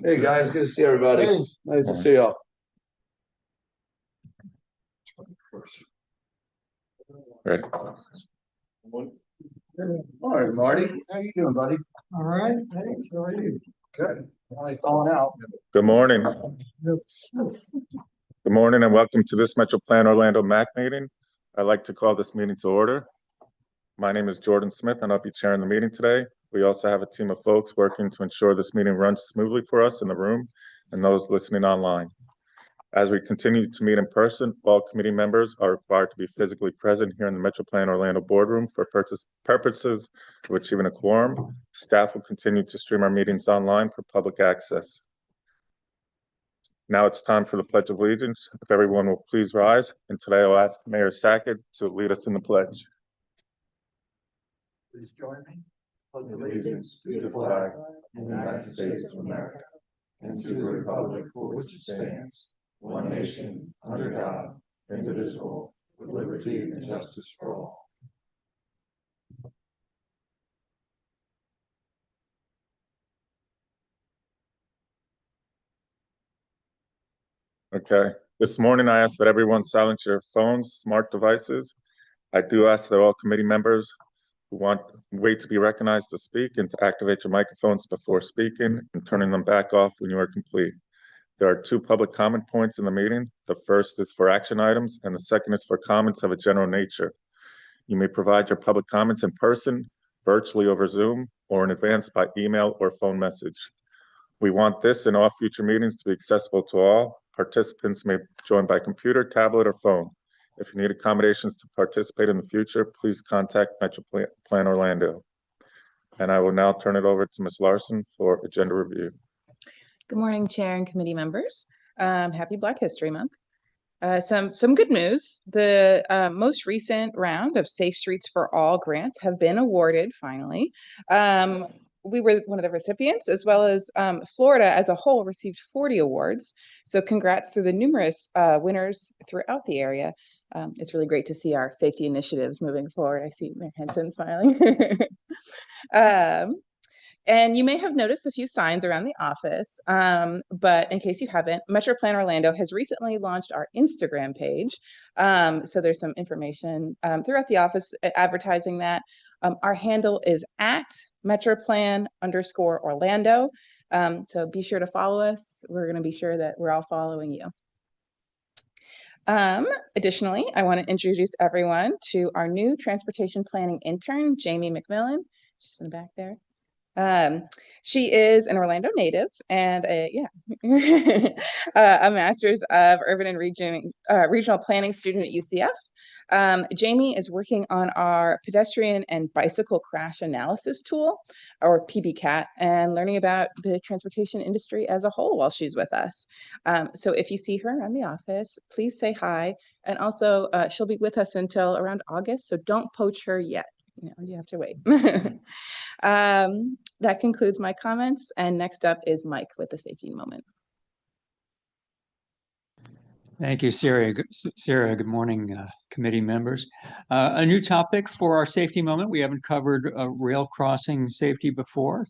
Hey guys, good to see everybody. Hey. Nice to see y'all. Right. All right, Marty. How you doing, buddy? All right, thanks. How are you? Good. Only calling out. Good morning. Good morning and welcome to this Metro Plan Orlando MAC meeting. I'd like to call this meeting to order. My name is Jordan Smith and I'll be chairing the meeting today. We also have a team of folks working to ensure this meeting runs smoothly for us in the room and those listening online. As we continue to meet in person, all committee members are required to be physically present here in the Metro Plan Orlando boardroom for purposes of achieving a quorum. Staff will continue to stream our meetings online for public access. Now it's time for the Pledge of Allegiance. If everyone will please rise. And today I'll ask Mayor Sackett to lead us in the pledge. Please join me. Pledge allegiance to the flag of the United States of America and to the republic for which it stands, one nation, under God, indivisible, with liberty and justice for all. Okay. This morning I ask that everyone silence your phones, smart devices. I do ask that all committee members who wait to be recognized to speak and to activate your microphones before speaking and turning them back off when you are complete. There are two public comment points in the meeting. The first is for action items and the second is for comments of a general nature. You may provide your public comments in person, virtually over Zoom, or in advance by email or phone message. We want this and all future meetings to be accessible to all. Participants may join by computer, tablet, or phone. If you need accommodations to participate in the future, please contact Metro Plan Orlando. And I will now turn it over to Ms. Larson for agenda review. Good morning, Chair and committee members. Happy Black History Month. Some good news. The most recent round of Safe Streets for All grants have been awarded finally. We were one of the recipients, as well as Florida as a whole received 40 awards. So congrats to the numerous winners throughout the area. It's really great to see our safety initiatives moving forward. I see Mayor Henson smiling. And you may have noticed a few signs around the office, but in case you haven't, Metro Plan Orlando has recently launched our Instagram page. So there's some information throughout the office advertising that. Our handle is at @MetroPlan_Orlando. So be sure to follow us. We're going to be sure that we're all following you. Additionally, I want to introduce everyone to our new transportation planning intern, Jamie McMillan. She's in the back there. She is an Orlando native and a master's of urban and regional planning student at UCF. Jamie is working on our pedestrian and bicycle crash analysis tool, or PBCAT, and learning about the transportation industry as a whole while she's with us. So if you see her around the office, please say hi. And also, she'll be with us until around August, so don't poach her yet. You have to wait. That concludes my comments. And next up is Mike with the safety moment. Thank you, Sarah. Good morning, committee members. A new topic for our safety moment. We haven't covered rail crossing safety before.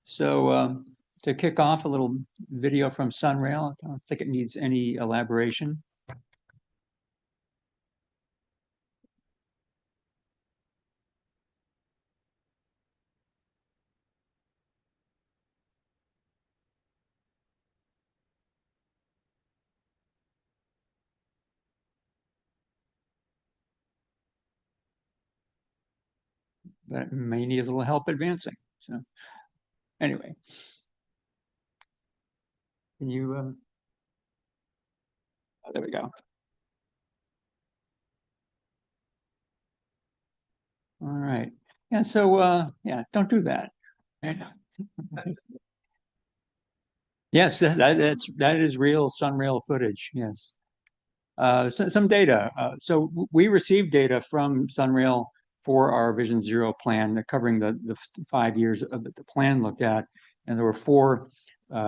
So to kick off, a little video from Sunrail. I don't think it needs any elaboration. That may need a little help advancing. So anyway, can you, oh, there we go. All right. Yeah, so yeah, don't do that. Yes, that is real Sunrail footage. Yes. Some data. So we received data from Sunrail for our Vision Zero plan, covering the 5 years of the plan looked at, and there were 4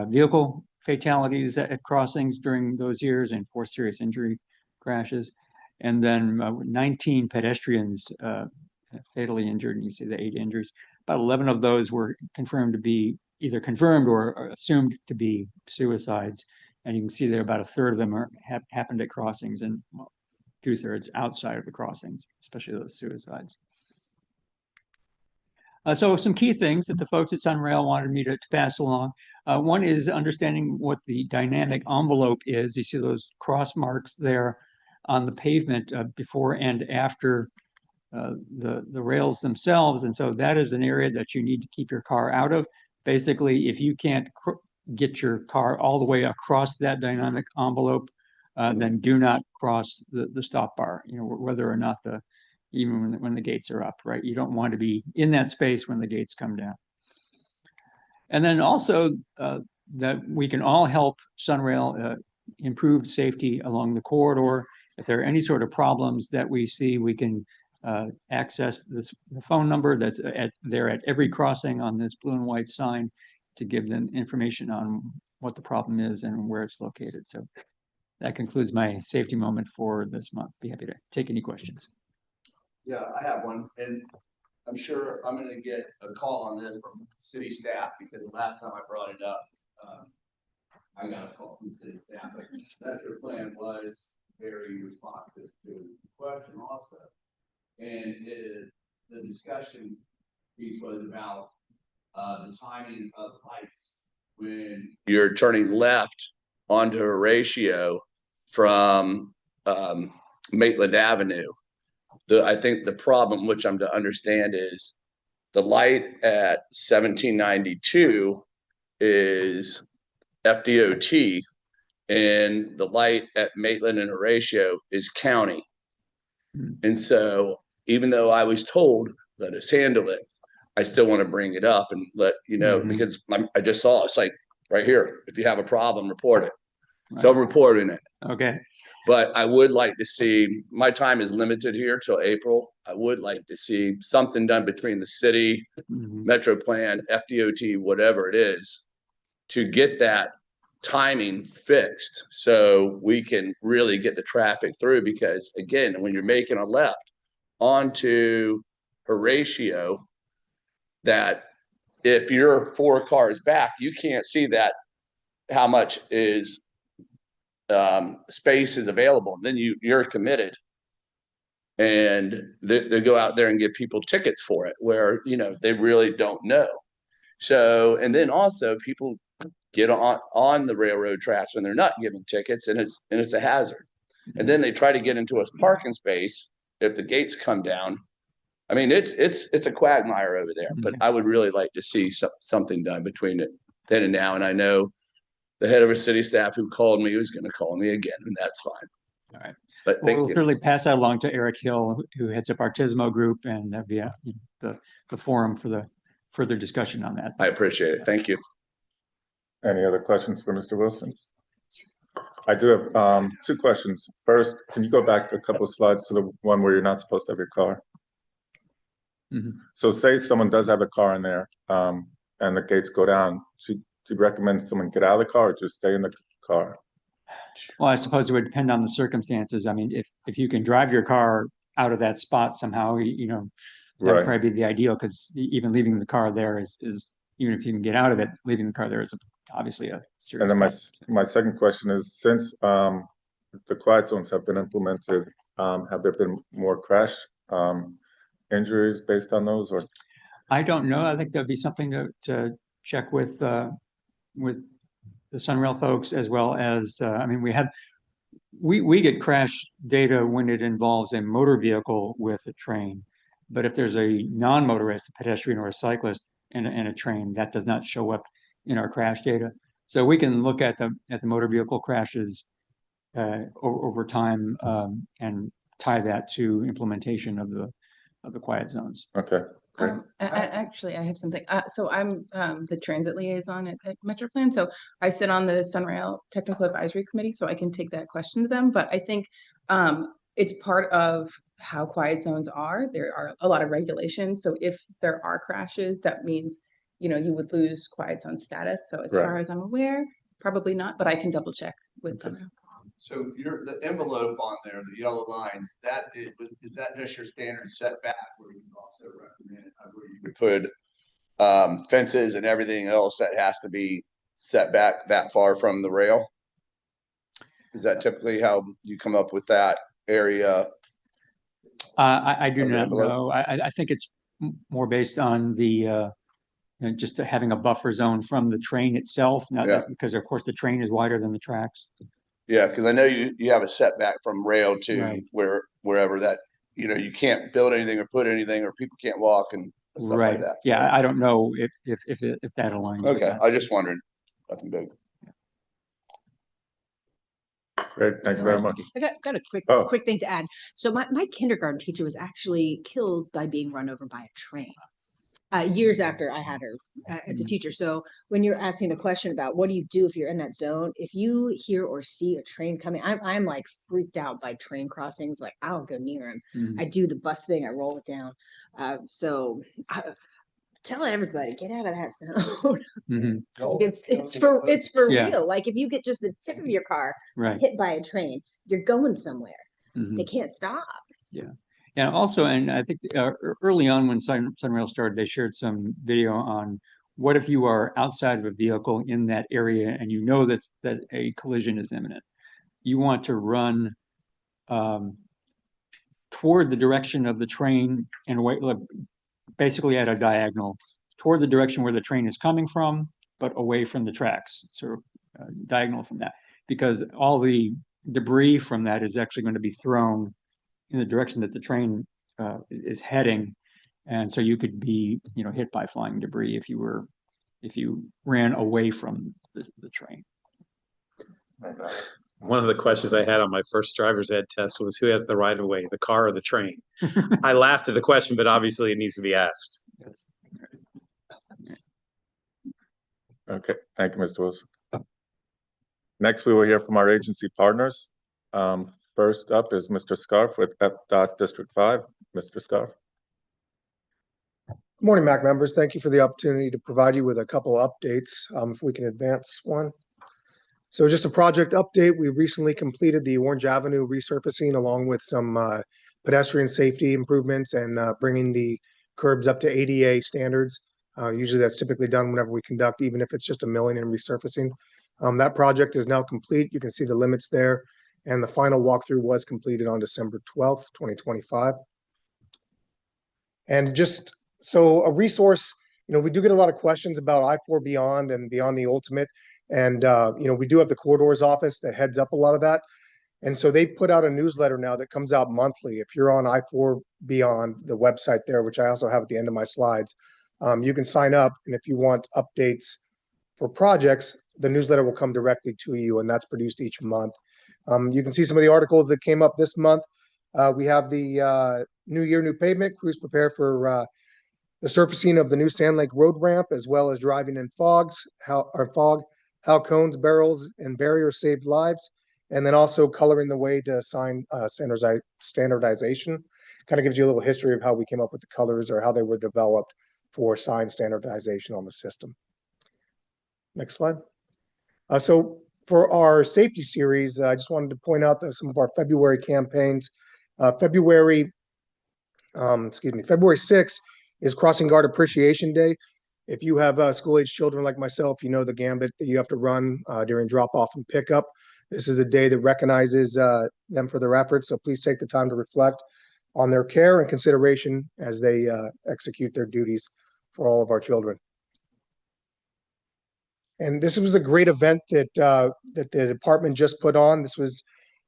vehicle fatalities at crossings during those years and 4 serious injury crashes, and then 19 pedestrians fatally injured. And you see the 8 injuries. About 11 of those were confirmed to be either confirmed or assumed to be suicides. And you can see there about a third of them happened at crossings, and 2/3 outside of the crossings, especially those suicides. So some key things that the folks at Sunrail wanted me to pass along. One is understanding what the dynamic envelope is. You see those cross marks there on the pavement before and after the rails themselves. And so that is an area that you need to keep your car out of. Basically, if you can't get your car all the way across that dynamic envelope, then do not cross the stop bar, whether or not even when the gates are up, right? You don't want to be in that space when the gates come down. And then also that we can all help Sunrail improve safety along the corridor. If there are any sort of problems that we see, we can access the phone number that's there at every crossing on this blue and white sign to give them information on what the problem is and where it's located. So that concludes my safety moment for this month. Be happy to take any questions. Yeah, I have one, and I'm sure I'm gonna get a call on this from city staff, because the last time I brought it up, I got a call from city staff, but that your plan was very responsive to the question also. And the discussion piece was about the timing of lights when you're turning left onto Horatio from Maitland Avenue. I think the problem, which I'm to understand, is the light at 1792 is FDOT, and the light at Maitland and Horatio is county. And so, even though I was told, let us handle it, I still want to bring it up and let you know, because I just saw it's like right here. If you have a problem, report it. Right. So I'm reporting it. Okay. But I would like to see, my time is limited here till April. I would like to see something done between the city, Metro Plan, FDOT, whatever it is, to get that timing fixed so we can really get the traffic through. Because again, when you're making a left onto Horatio, that if you're 4 cars back, you can't see that how much is space is available. And then you're committed, and they go out there and give people tickets for it where they really don't know. So, and then also people get on the railroad tracks when they're not given tickets, and it's a hazard. And then they try to get into a parking space if the gates come down. I mean, it's a quagmire over there. But I would really like to see something done between then and now. And I know the head of our city staff who called me who's going to call me again, and that's fine. All right. But we'll certainly pass that along to Eric Hill, who heads up our TISMO group, and that'd be the forum for the further discussion on that. I appreciate it. Thank you. Any other questions for Mr. Wilson? I do have 2 questions. First, can you go back a couple of slides to the one where you're not supposed to have your car? So say someone does have a car in there and the gates go down. Do you recommend someone get out of the car or just stay in the car? Well, I suppose it would depend on the circumstances. I mean, if you can drive your car out of that spot somehow, that would probably be the ideal, because even leaving the car there is even if you can get out of it, leaving the car there is obviously a serious. And then my second question is, since the quiet zones have been implemented, have there been more crash injuries based on those? Or I don't know. I think that'd be something to check with the Sunrail folks, as well as I mean, we get crash data when it involves a motor vehicle with a train, but if there's a non-motorist, a pedestrian or a cyclist in a train, that does not show up in our crash data. So we can look at the motor vehicle crashes over time and tie that to implementation of the quiet zones. okay, great. Actually, I have something. So I'm the transit liaison at Metro Plan. So I sit on the Sunrail Technical Advisory Committee, so I can take that question to them. But I think it's part of how quiet zones are. There are a lot of regulations. So if there are crashes, that means, you would lose quiet zone status. So as far as I'm aware, probably not, but I can double check with Sunrail. So the envelope on there, the yellow lines, is that just your standard setback, where you can also recommend where you could put fences and everything else that has to be set back that far from the rail? Is that typically how you come up with that area? I do Of the not envelope? know. I think it's more based on the, just having a buffer zone from the train itself, not Yeah. because of course the train is wider than the tracks. Yeah, because I know you have a setback from rail to Right. wherever that, you can't build anything or put anything, or people can't walk and stuff like Right. that. Yeah, I don't know if that aligns with Okay, that. I was just wondering. Nothing big. Great, thank you very much. I got a Oh. quick thing to add. So my kindergarten teacher was actually killed by being run over by a train. Years after I had her as a teacher. So when you're asking the question about what do you do if you're in that zone, if you hear or see a train coming, I'm like freaked out by train crossings. Like I'll go near them. Mhm. I do the bus thing. I roll it down. Tell everybody, get out of that zone. Mhm. It's for Yeah. real. Like if you get just the tip of your car Right. hit by a train, you're going somewhere. Mhm. They can't stop. Yeah, also, and I think early on when Sunrail started, they shared some video on what if you are outside of a vehicle in that area and you know that a collision is imminent. You want to run toward the direction of the train and away, basically at a diagonal, toward the direction where the train is coming from, but away from the tracks, sort of diagonal from that, because all the debris from that is actually going to be thrown in the direction that the train is heading, and so you could be, hit by flying debris if you ran away from the train. One of the questions I had on my first driver's ed test was who has the right of way, the car or the train? I laughed at the question, but obviously it needs to be asked. Okay, thank you, Mr. Wilson. Next, we will hear from our agency partners. First up is Mr. Scarf with FDOT District 5. Mr. Scarf. Good morning, MAC members. Thank you for the opportunity to provide you with a couple updates. If we can advance one. So just a project update. We recently completed the Orange Avenue resurfacing along with some pedestrian safety improvements and bringing the curbs up to ADA standards. Usually that's typically done whenever we conduct, even if it's just a milling and resurfacing. That project is now complete. You can see the limits there. And the final walkthrough was completed on December 12th, 2025. And just so a resource, we do get a lot of questions about I-4 Beyond and Beyond the Ultimate. And, we do have the Corridors office that heads up a lot of that. And so they put out a newsletter now that comes out monthly. If you're on I-4 Beyond, the website there, which I also have at the end of my slides, you can sign up. And if you want updates for projects, the newsletter will come directly to you, and that's produced each month. You can see some of the articles that came up this month. We have the New Year, New Pavement. Crews prepare for the surfacing of the new Sand Lake Road ramp, as well as driving in fog, how cones, barrels, and barriers saved lives, and then also coloring the way to sign standardization. Kind of gives you a little history of how we came up with the colors or how they were developed for sign standardization on the system. Next slide. So for our safety series, I just wanted to point out that some of our February campaigns. February 6th is Crossing Guard Appreciation Day. If you have school-age children like myself, you know the gambit that you have to run during drop-off and pickup. This is a day that recognizes them for their efforts, so please take the time to reflect on their care and consideration as they execute their duties for all of our children. And this was a great event that the department just put on. This was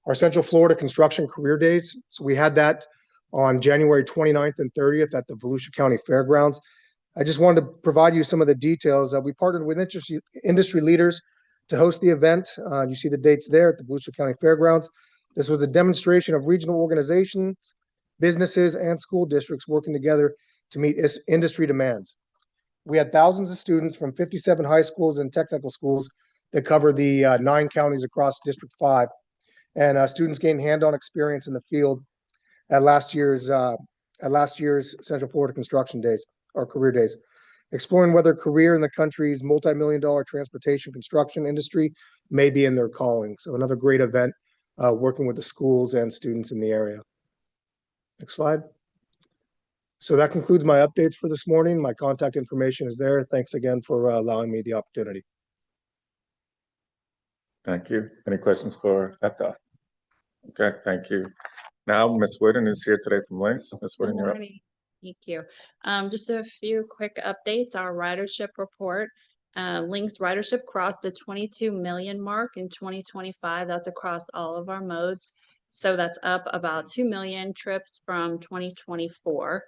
our Central Florida Construction Career Days. So we had that on January 29th and 30th at the Volusia County Fairgrounds. I just wanted to provide you some of the details. We partnered with industry leaders to host the event. You see the dates there at the Volusia County Fairgrounds. This was a demonstration of regional organizations, businesses, and school districts working together to meet industry demands. We had thousands of students from 57 high schools and technical schools that cover the 9 counties across District 5. And students gained hands-on experience in the field at last year's Central Florida Construction Days or Career Days, exploring whether a career in the country's multi-million-dollar transportation construction industry may be in their calling. So another great event working with the schools and students in the area. Next slide. So that concludes my updates for this morning. My contact information is there. Thanks again for allowing me the opportunity. Thank you. Any questions for EPDOT? Okay, thank you. Now, Ms. Whitten is here today from Links. Ms. Good Whitten, you're up. morning. Thank you. Just a few quick updates. Our ridership report. Link's ridership crossed the 22 million mark in 2025. That's across all of our modes. So that's up about 2 million trips from 2024.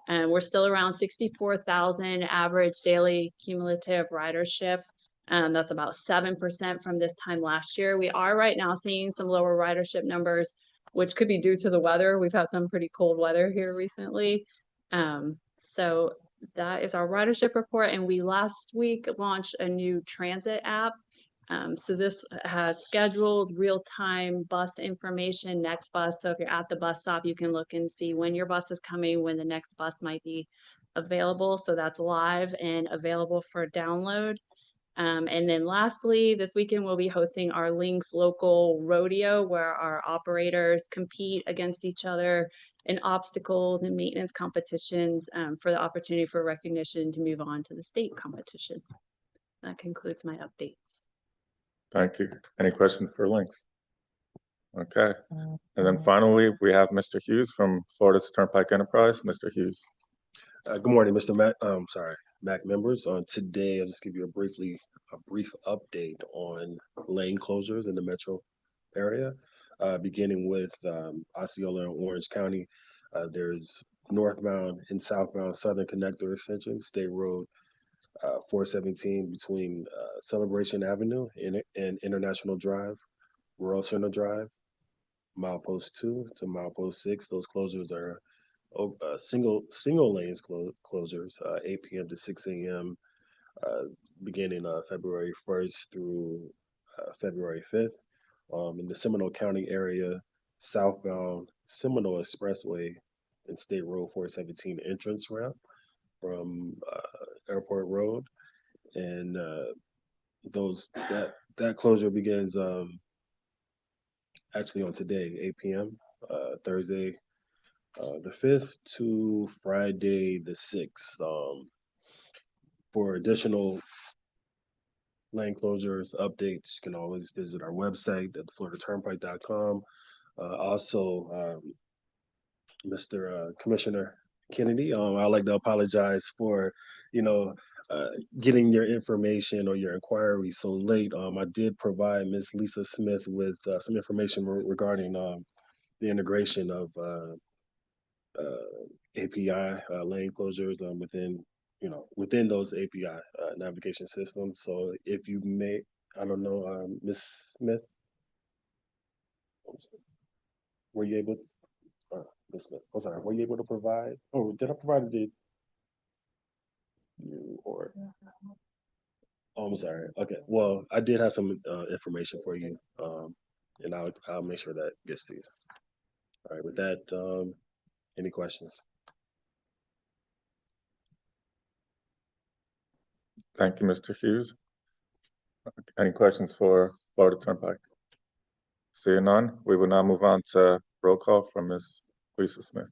And we're still around 64,000 average daily cumulative ridership. That's about 7% from this time last year. We are right now seeing some lower ridership numbers, which could be due to the weather. We've had some pretty cold weather here recently. So that is our ridership report. And we last week launched a new transit app. So this has schedules, real-time bus information, next bus. So if you're at the bus stop, you can look and see when your bus is coming, when the next bus might be available. So that's live and available for download. And then lastly, this weekend we'll be hosting our Links local rodeo where our operators compete against each other in obstacles and maintenance competitions for the opportunity for recognition to move on to the state competition. That concludes my updates. Thank you. Any questions for Links? Okay. And then finally, we have Mr. Hughes from Florida's Turnpike Enterprise. Mr. Hughes. Good morning, Mr. Mac. Mac members. Today, I'll just give you a brief update on lane closures in the metro area. Beginning with Osceola and Orange County, there's northbound and southbound Southern Connector extension, State Road 417 between Celebration Avenue and International Drive, Rural Center Drive, milepost 2 to milepost 6. Those closures are single lanes closures, 8 p.m. to 6 a.m. Beginning February 1st through February 5th. In the Seminole County area, southbound Seminole Expressway and State Road 417 entrance ramp from Airport Road, and that closure begins actually on today, 8 p.m. Thursday the 5th to Friday the 6th. For additional lane closures, updates, you can always visit our website at thefloриdaturnpike.com. Also, Mr. Commissioner Kennedy, I'd like to apologize for, getting your information or your inquiry so late. I did provide Ms. Lisa Smith with some information regarding the integration of API lane closures within those API navigation systems. So if you may, I don't know, Ms. Smith, were you able to, Ms. Smith, I'm sorry, were you able to provide, did I provide it to you or? Oh, I'm sorry. Okay, well, I did have some information for you, and I'll make sure that gets to you. All right, with that, any questions? Thank you, Mr. Hughes. Any questions for Florida Turnpike? Seeing none, we will now move on to roll call from Ms. Lisa Smith.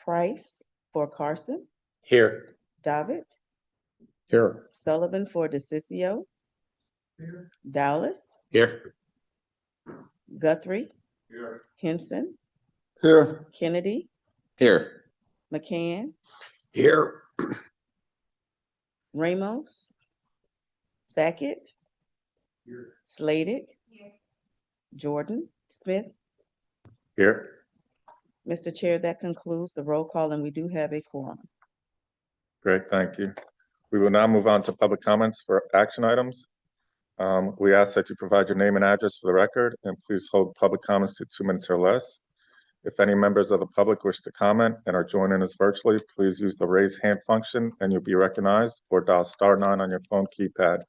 Price for Carson, Here. Davitt, Here. Sullivan for DeCiccio, Dallas, Here. Guthrie, Here. Henson, Here. Kennedy, Here. McCann, Here. Ramos, Sackett, Slated, Jordan, Smith. Here. Mr. Chair, that concludes the roll call, and we do have a quorum. Great, thank you. We will now move on to public comments for action items. We ask that you provide your name and address for the record, and please hold public comments to 2 minutes or less. If any members of the public wish to comment and are joining us virtually, please use the raise hand function and you'll be recognized, or dial *9 on your phone keypad.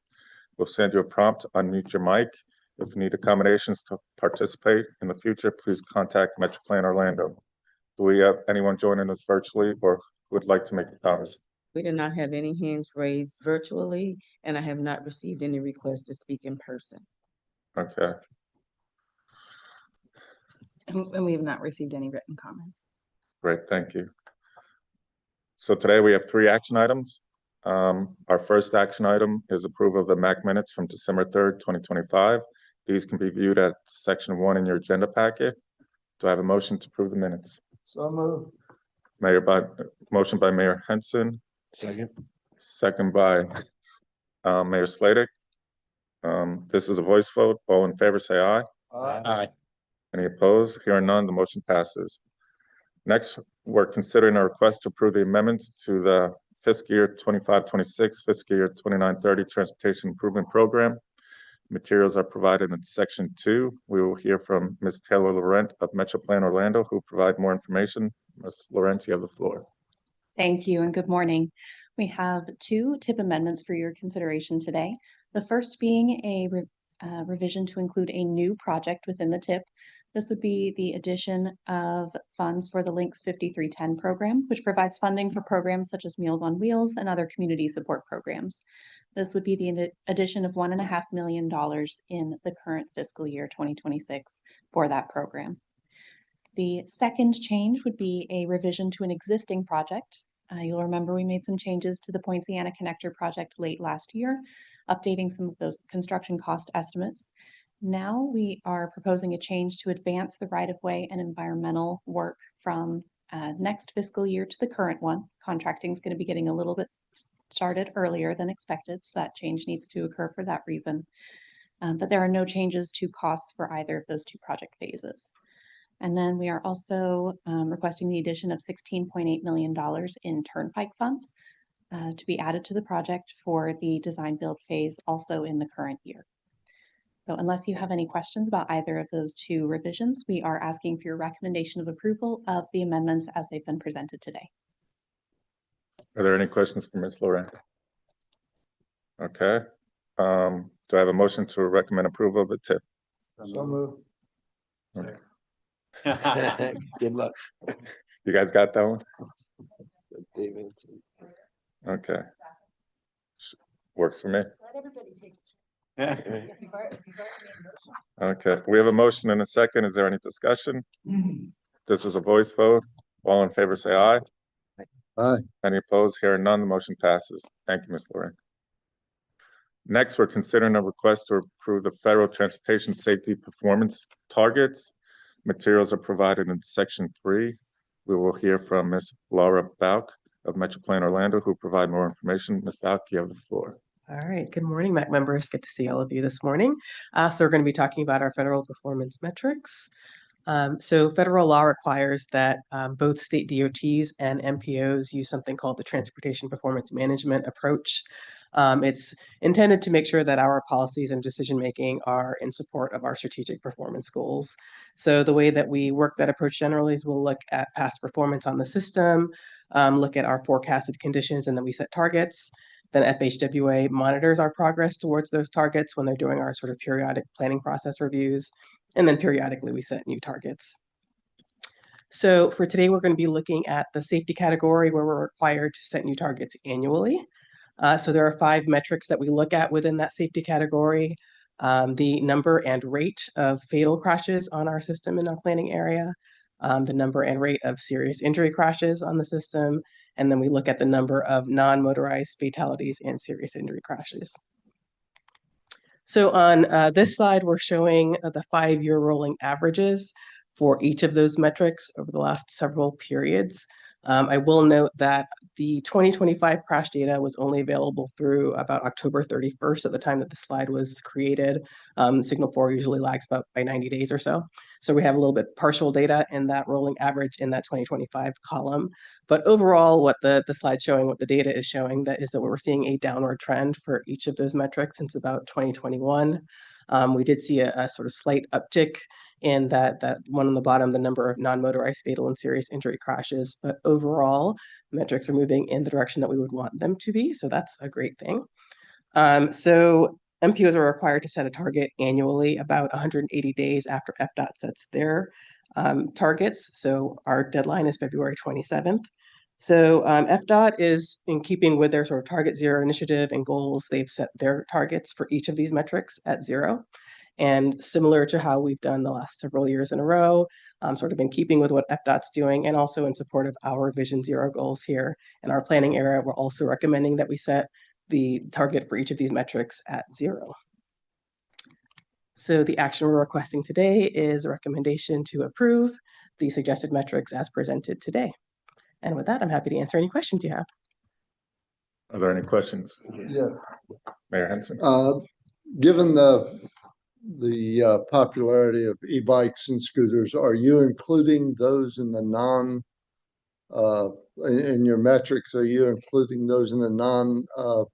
We'll send you a prompt to unmute your mic. If you need accommodations to participate in the future, please contact MetroPlan Orlando. Do we have anyone joining us virtually or would like to make a comment? We do not have any hands raised virtually, and I have not received any requests to speak in person. Okay. And we have not received any written comments. Great, thank you. So today we have 3 action items. Our first action item is approval of the MAC minutes from December 3rd, 2025. These can be viewed at section 1 in your agenda packet. Do I have a motion to approve the minutes? So moved. Motion by Mayor Henson, Second. second by Mayor Slatic. This is a voice vote. All in favor, say aye. Aye. Any opposed? Hearing none, the motion passes. Next, we're considering a request to approve the amendments to the fiscal year 25-26, fiscal year 29-30 Transportation Improvement Program. Materials are provided in section 2. We will hear from Ms. Taylor Laurent of Metroplan Orlando, who will provide more information. Ms. Laurent, you have the floor. Thank you and good morning. We have 2 TIP amendments for your consideration today. The first being a revision to include a new project within the TIP. This would be the addition of funds for the Links 5310 program, which provides funding for programs such as Meals on Wheels and other community support programs. This would be the addition of $1.5 million in the current fiscal year 2026 for that program. The second change would be a revision to an existing project. You'll remember we made some changes to the Poinciana Connector project late last year, updating some of those construction cost estimates. Now we are proposing a change to advance the right-of-way and environmental work from next fiscal year to the current one. Contracting is going to be getting a little bit started earlier than expected, so that change needs to occur for that reason. But there are no changes to costs for either of those 2 project phases. And then we are also requesting the addition of $16.8 million in turnpike funds to be added to the project for the design build phase also in the current year. So unless you have any questions about either of those 2 revisions, we are asking for your recommendation of approval of the amendments as they've been presented today. Are there any questions for Ms. Laurent? Okay. Do I have a motion to recommend approval of the TIP? So moved. Okay. Good luck. You guys got that one? David. Okay. Works for me. Let everybody take. Okay, we have a motion and a second. Is there any discussion? This is a voice vote. All in favor, say aye. Aye. Any opposed? Hearing none, the motion passes. Thank you, Ms. Laurent. Next, we're considering a request to approve the federal transportation safety performance targets. Materials are provided in section 3. We will hear from Ms. Laura Bauk of Metroplan Orlando, who will provide more information. Ms. Bauk, you have the floor. All right. Good morning, MAC members. Good to see all of you this morning. So we're going to be talking about our federal performance metrics. So federal law requires that both state DOTs and MPOs use something called the Transportation Performance Management approach. It's intended to make sure that our policies and decision-making are in support of our strategic performance goals. So the way that we work that approach generally is we'll look at past performance on the system, look at our forecasted conditions, and then we set targets. Then FHWA monitors our progress towards those targets when they're doing our sort of periodic planning process reviews. And then periodically we set new targets. So for today, we're going to be looking at the safety category where we're required to set new targets annually. So there are 5 metrics that we look at within that safety category. The number and rate of fatal crashes on our system in our planning area, the number and rate of serious injury crashes on the system, and then we look at the number of non-motorized fatalities and serious injury crashes. So on this slide, we're showing the 5-year rolling averages for each of those metrics over the last several periods. I will note that the 2025 crash data was only available through about October 31st at the time that the slide was created. Signal 4 usually lags about by 90 days or so. So we have a little bit partial data in that rolling average in that 2025 column. But overall, what the slide's showing, what the data is showing, that is that we're seeing a downward trend for each of those metrics since about 2021. We did see a sort of slight uptick in that one on the bottom, the number of non-motorized fatal and serious injury crashes. But overall, metrics are moving in the direction that we would want them to be. So that's a great thing. So MPOs are required to set a target annually about 180 days after FDOT sets their targets. So our deadline is February 27th. So FDOT is in keeping with their sort of target zero initiative and goals. They've set their targets for each of these metrics at 0. And similar to how we've done the last several years in a row, sort of in keeping with what FDOT's doing and also in support of our Vision Zero goals here in our planning area, we're also recommending that we set the target for each of these metrics at 0. So the action we're requesting today is a recommendation to approve the suggested metrics as presented today. And with that, I'm happy to answer any questions you have. Are there any questions? Yeah, Mayor Henson? given the popularity of e-bikes and scooters, are you including those in the in your metrics? Are you including those in the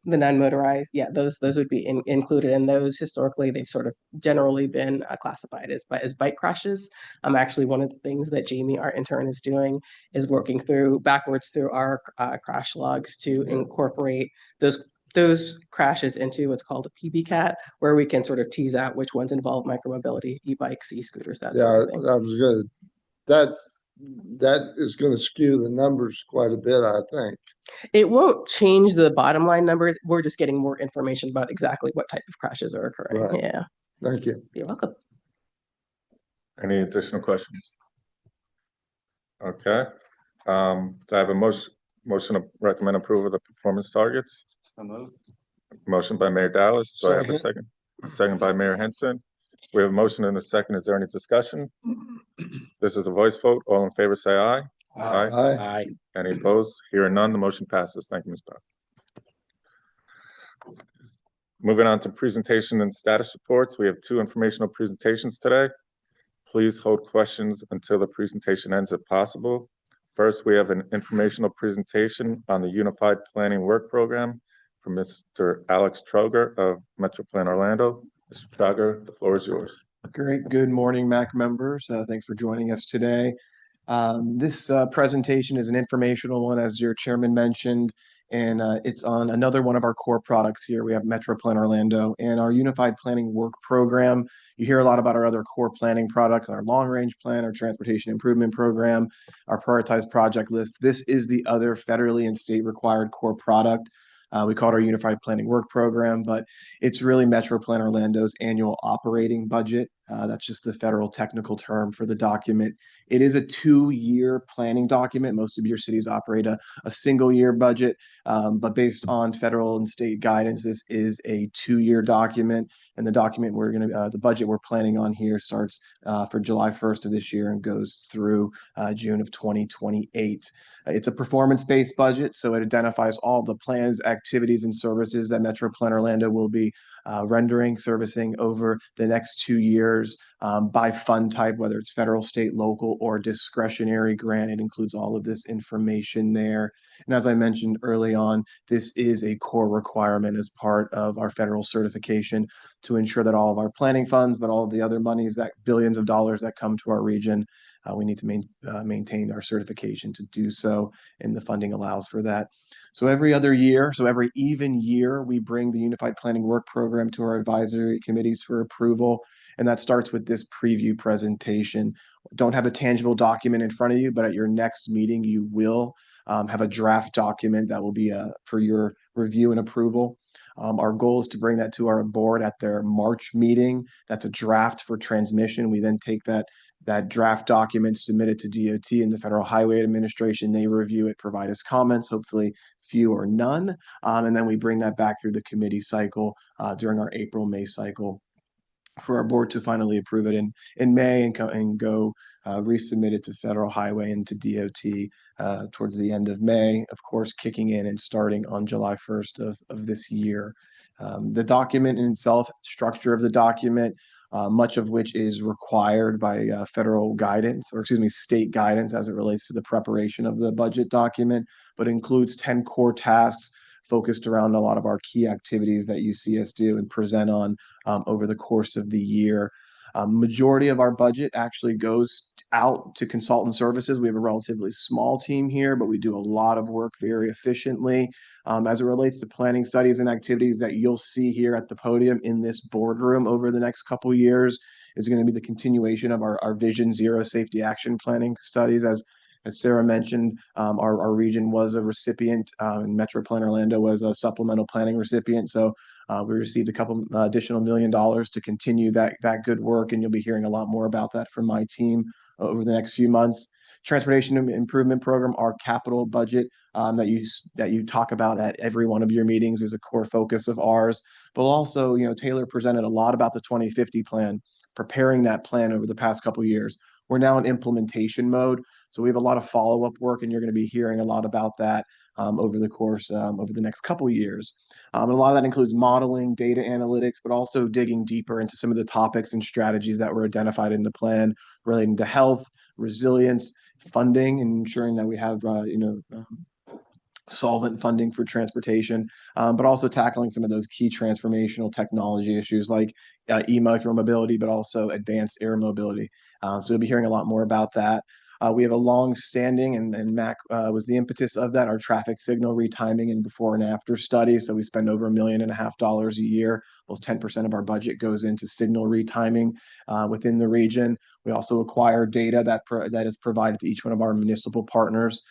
The non-motorized, yeah, those would be included in those. Historically, they've sort of generally been classified as bike crashes. Actually, one of the things that Jamie, our intern, is doing is working backwards through our crash logs to incorporate those crashes into what's called a PBCAT, where we can sort of tease out which ones involve micromobility, e-bikes, e-scooters, that sort of thing. I was that is going to skew the numbers quite a bit, I think. It won't change the bottom line numbers. We're just getting more information about exactly what type of crashes are occurring. Right. Yeah. Thank you. You're welcome. Any additional questions? Okay. Do I have a motion to recommend approval of the performance targets? Motion by Mayor Dallas. Do I have a second? Second by Mayor Henson. We have a motion and a second. Is there any discussion? This is a voice vote. All in favor, say aye. Aye. Any opposed? Hearing none, the motion passes. Thank you, Ms. Bell. Moving on to presentation and status reports. We have 2 informational presentations today. Please hold questions until the presentation ends if possible. First, we have an informational presentation on the Unified Planning Work Program from Mr. Alex Troger of Metro Plan Orlando. Mr. Troger, the floor is yours. Great. Good morning, MAC members. Thanks for joining us today. This presentation is an informational one, as your chairman mentioned, and it's on another one of our core products here. We have Metro Plan Orlando and our Unified Planning Work Program. You hear a lot about our other core planning product, our long range plan, our transportation improvement program, our prioritized project list. This is the other federally and state required core product. We call it our Unified Planning Work Program, but it's really Metro Plan Orlando's annual operating budget. That's just the federal technical term for the document. It is a 2-year planning document. Most of your cities operate a single-year budget, but based on federal and state guidance, this is a 2-year document. And the document the budget we're planning on here starts for July 1st of this year and goes through June of 2028. It's a performance-based budget, so it identifies all the plans, activities, and services that Metro Plan Orlando will be servicing over the next 2 years by fund type, whether it's federal, state, local, or discretionary grant. It includes all of this information there. And as I mentioned early on, this is a core requirement as part of our federal certification to ensure that all of our planning funds, but all of the other monies, that billions of dollars that come to our region, we need to maintain our certification to do so, and the funding allows for that. So every even year, we bring the Unified Planning Work Program to our advisory committees for approval, and that starts with this preview presentation. Don't have a tangible document in front of you, but at your next meeting, you will have a draft document that will be for your review and approval. Our goal is to bring that to our board at their March meeting. That's a draft for transmission. We then take that draft document, submitted to DOT and the Federal Highway Administration. They review it, provide us comments, hopefully few or none. And then we bring that back through the committee cycle during our April-May cycle for our board to finally approve it in May and go resubmit it to Federal Highway and to DOT towards the end of May, of course, kicking in and starting on July 1st of this year. The document in itself, structure of the document, much of which is required by federal guidance, or state guidance as it relates to the preparation of the budget document, but includes 10 core tasks focused around a lot of our key activities that you see us do and present on over the course of the year. Majority of our budget actually goes out to consultant services. We have a relatively small team here, but we do a lot of work very efficiently. As it relates to planning studies and activities that you'll see here at the podium in this boardroom over the next couple of years is going to be the continuation of our Vision Zero safety action planning studies. As As Sarah mentioned, our region was a recipient, and Metro Plan Orlando was a supplemental planning recipient. So we received a couple additional $1 million to continue that good work, and you'll be hearing a lot more about that from my team over the next few months. Transportation Improvement Program, our capital budget that you talk about at every one of your meetings, is a core focus of ours. But also, Taylor presented a lot about the 2050 plan, preparing that plan over the past couple of years. We're now in implementation mode, so we have a lot of follow-up work, and you're going to be hearing a lot about that over the course over the next couple of years. And a lot of that includes modeling, data analytics, but also digging deeper into some of the topics and strategies that were identified in the plan relating to health, resilience, funding, and ensuring that we have solvent funding for transportation, but also tackling some of those key transformational technology issues like e-micromobility, but also advanced air mobility. So you'll be hearing a lot more about that. We have a long-standing, and Mac was the impetus of that, our traffic signal retiming and before and after study. So we spend over $1.5 million a year. Well, 10% of our budget goes into signal retiming within the region. We also acquire data that is provided to each one of our municipal partners.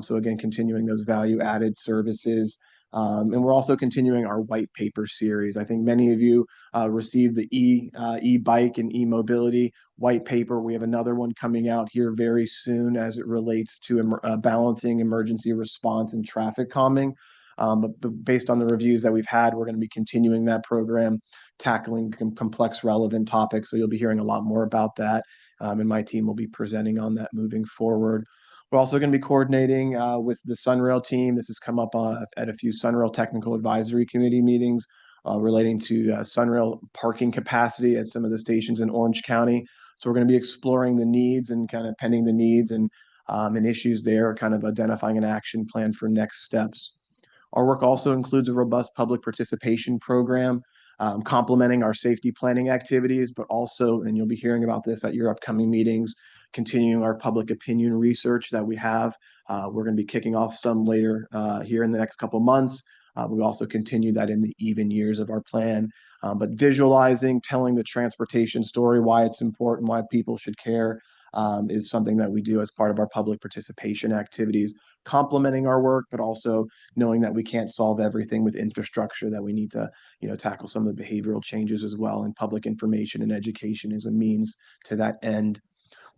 So again, continuing those value-added services. And we're also continuing our white paper series. I think many of you received the e-bike and e-mobility white paper. We have another one coming out here very soon as it relates to balancing emergency response and traffic calming. But based on the reviews that we've had, we're going to be continuing that program, tackling complex, relevant topics. So you'll be hearing a lot more about that. And my team will be presenting on that moving forward. We're also going to be coordinating with the Sunrail team. This has come up at a few Sunrail Technical Advisory Committee meetings relating to Sunrail parking capacity at some of the stations in Orange County. So we're going to be exploring the needs and kind of pending the needs and issues there, kind of identifying an action plan for next steps. Our work also includes a robust public participation program, complementing our safety planning activities, but also, and you'll be hearing about this at your upcoming meetings, continuing our public opinion research that we have. We're going to be kicking off some later here in the next couple of months. We also continue that in the even years of our plan. But visualizing, telling the transportation story, why it's important, why people should care, is something that we do as part of our public participation activities, complementing our work, but also knowing that we can't solve everything with infrastructure, that we need to, tackle some of the behavioral changes as well. And public information and education is a means to that end.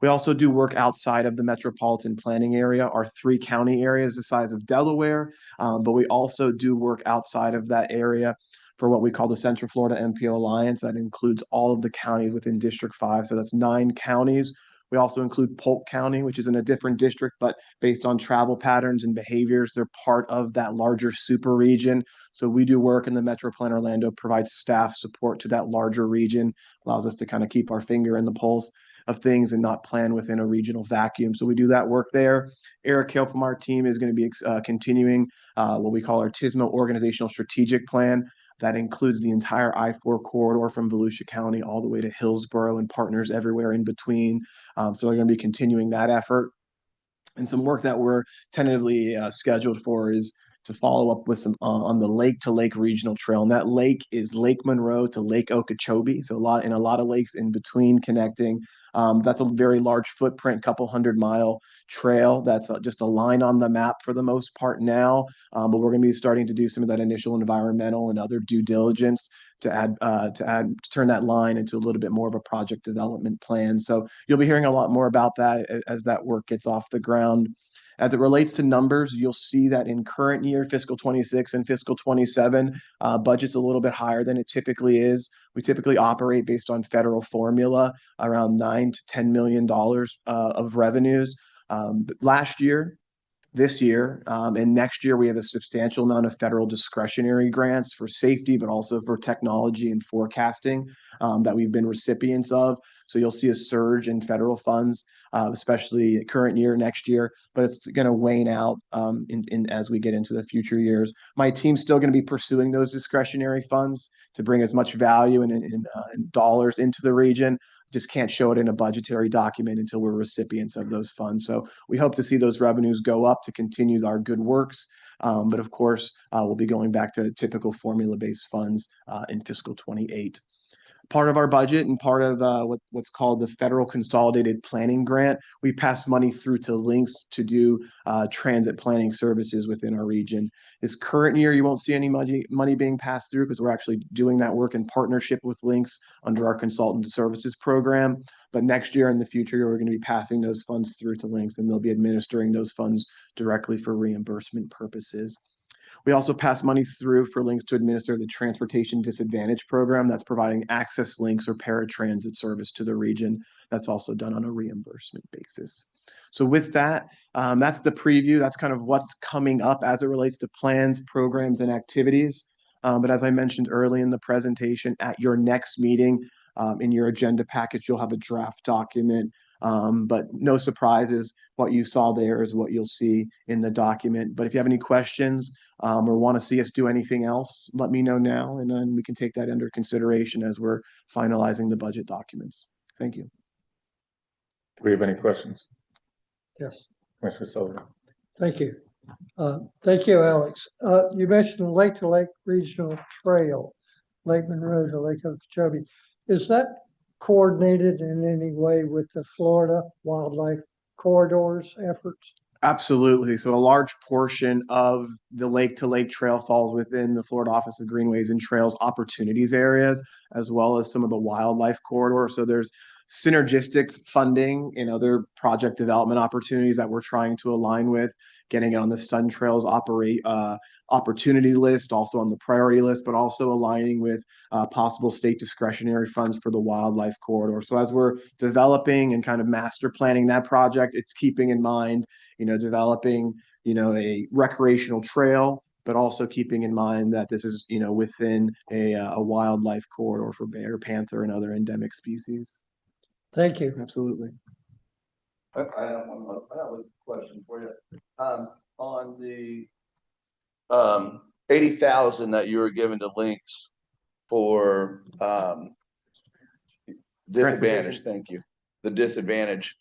We also do work outside of the metropolitan planning area. Our 3 county areas the size of Delaware, but we also do work outside of that area for what we call the Central Florida MPO Alliance. That includes all of the counties within District 5. So that's 9 counties. We also include Polk County, which is in a different district, but based on travel patterns and behaviors, they're part of that larger super region. So we do work in the Metro Plan Orlando, provides staff support to that larger region, allows us to kind of keep our finger in the pulse of things and not plan within a regional vacuum. So we do that work there. Eric Hill from our team is going to be continuing what we call our TISMO Organizational Strategic Plan. That includes the entire I-4 corridor from Volusia County all the way to Hillsborough and partners everywhere in between. So we're going to be continuing that effort. And some work that we're tentatively scheduled for is to follow up with some on the Lake to Lake Regional Trail. And that lake is Lake Monroe to Lake Okeechobee. So a lot of lakes in between connecting. That's a very large footprint, couple 100-mile trail. That's just a line on the map for the most part now. But we're going to be starting to do some of that initial environmental and other due diligence to turn that line into a little bit more of a project development plan. So you'll be hearing a lot more about that as that work gets off the ground. As it relates to numbers, you'll see that in current year, fiscal 26 and fiscal 27, budget's a little bit higher than it typically is. We typically operate based on federal formula, around $9 to $10 million of revenues. Last year, this year, and next year, we have a substantial amount of federal discretionary grants for safety, but also for technology and forecasting that we've been recipients of. So you'll see a surge in federal funds, especially current year, next year, but it's going to wane out as we get into the future years. My team's still going to be pursuing those discretionary funds to bring as much value and dollars into the region. Just can't show it in a budgetary document until we're recipients of those funds. So we hope to see those revenues go up to continue our good works. But of course, we'll be going back to typical formula-based funds in fiscal 28. part of our budget and part of what's called the Federal Consolidated Planning Grant, we pass money through to Links to do transit planning services within our region. This current year, you won't see any money being passed through because we're actually doing that work in partnership with Links under our consultant services program. But next year in the future, we're going to be passing those funds through to Links, and they'll be administering those funds directly for reimbursement purposes. We also pass money through for Links to administer the Transportation Disadvantage Program that's providing access links or paratransit service to the region. That's also done on a reimbursement basis. So with that, that's the preview. That's kind of what's coming up as it relates to plans, programs, and activities. But as I mentioned early in the presentation, at your next meeting, in your agenda package, you'll have a draft document. But no surprises. What you saw there is what you'll see in the document. But if you have any questions or want to see us do anything else, let me know now, and then we can take that under consideration as we're finalizing the budget documents. Thank you. Do we have any questions? Yes, Commissioner Sullivan. thank you. Thank you, Alex. You mentioned the Lake to Lake Regional Trail, Lake Monroe to Lake Okeechobee. Is that coordinated in any way with the Florida Wildlife Corridors efforts? Absolutely. So a large portion of the Lake to Lake Trail falls within the Florida Office of Greenways and Trails opportunities areas, as well as some of the wildlife corridors. So there's synergistic funding and other project development opportunities that we're trying to align with, getting it on the Sun Trails opportunity list, also on the priority list, but also aligning with possible state discretionary funds for the wildlife corridor. So as we're developing and kind of master planning that project, it's keeping in mind, developing, a recreational trail, but also keeping in mind that this is, within a wildlife corridor for bear, panther, and other endemic species. Thank you. Absolutely. I have a question for you. On the 80,000 that you were given to Links for disadvantage, thank you. The disadvantage.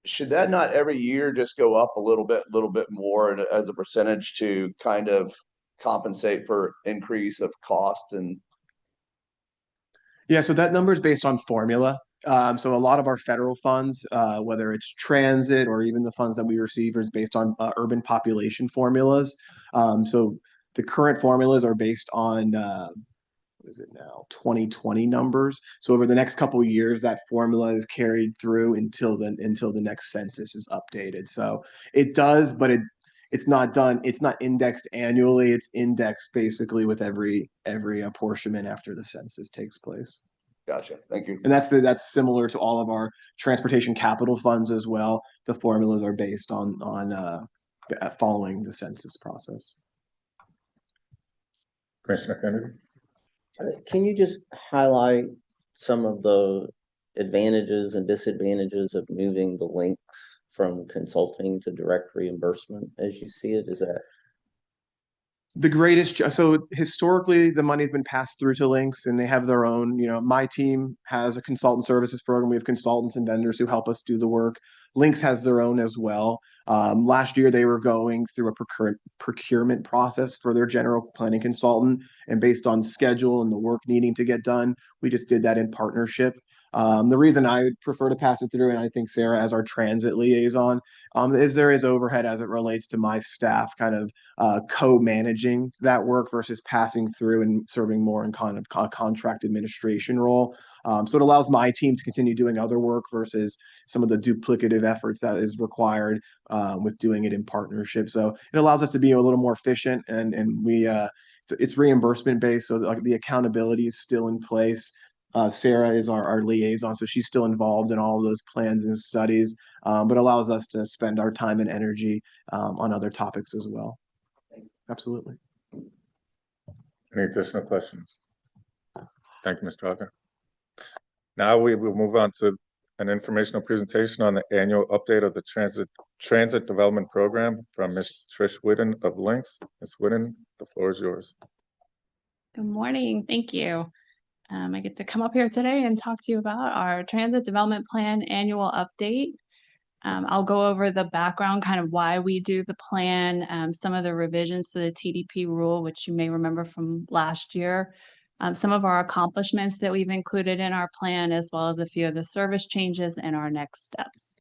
Should that not every year just go up a little bit more as a percentage to kind of compensate for increase of cost? And yeah, so that number is based on formula. So a lot of our federal funds, whether it's transit or even the funds that we receive, is based on urban population formulas. So the current formulas are based on what is it now, 2020 numbers. So over the next couple of years, that formula is carried through until the next census is updated. So it does, but it's not done. It's not indexed annually. It's indexed basically with every apportionment after the census takes place. Gotcha. Thank you. And that's similar to all of our transportation capital funds as well. The formulas are based on following the census process. Commissioner Kennedy. Can you just highlight some of the advantages and disadvantages of moving the Links from consulting to direct reimbursement as you see it? Is that the greatest? So historically, the money's been passed through to Links, and they have their own. My team has a consultant services program. We have consultants and vendors who help us do the work. Links has their own as well. Last year, they were going through a procurement process for their general planning consultant, and based on schedule and the work needing to get done, we just did that in partnership. The reason I would prefer to pass it through, and I think Sarah as our transit liaison, is there is overhead as it relates to my staff kind of co-managing that work versus passing through and serving more in kind of contract administration role. So it allows my team to continue doing other work versus some of the duplicative efforts that is required with doing it in partnership. So it allows us to be a little more efficient, and we it's reimbursement based, so like the accountability is still in place. Sarah is our liaison, so she's still involved in all of those plans and studies, but allows us to spend our time and energy on other topics as well. Absolutely. Any additional questions? Thank you, Mr. Hawker. Now we will move on to an informational presentation on the annual update of the Transit Development Program from Ms. Trish Whitten of Links. Ms. Whitten, the floor is yours. Good morning. Thank you. I get to come up here today and talk to you about our Transit Development Plan annual update. I'll go over the background, kind of why we do the plan, some of the revisions to the TDP rule, which you may remember from last year, some of our accomplishments that we've included in our plan, as well as a few of the service changes and our next steps.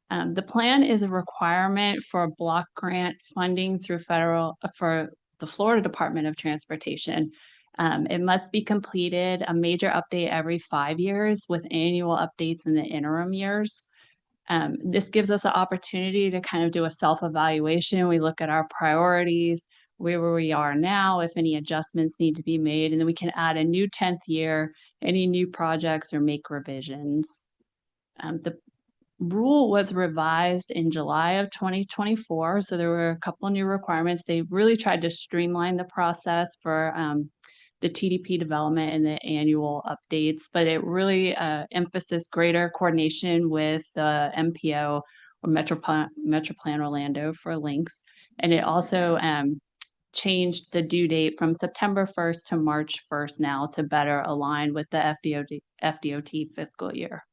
The plan is a requirement for block grant funding through for the Florida Department of Transportation. It must be completed a major update every 5 years with annual updates in the interim years. This gives us an opportunity to kind of do a self-evaluation. We look at our priorities, where we are now, if any adjustments need to be made, and then we can add a new 10th year, any new projects or make revisions. The rule was revised in July of 2024, so there were a couple new requirements. They really tried to streamline the process for the TDP development and the annual updates, but it really emphasized greater coordination with the MPO or Metro Plan Orlando for links. And it also changed the due date from September 1st to March 1st now to better align with the FDOT fiscal year.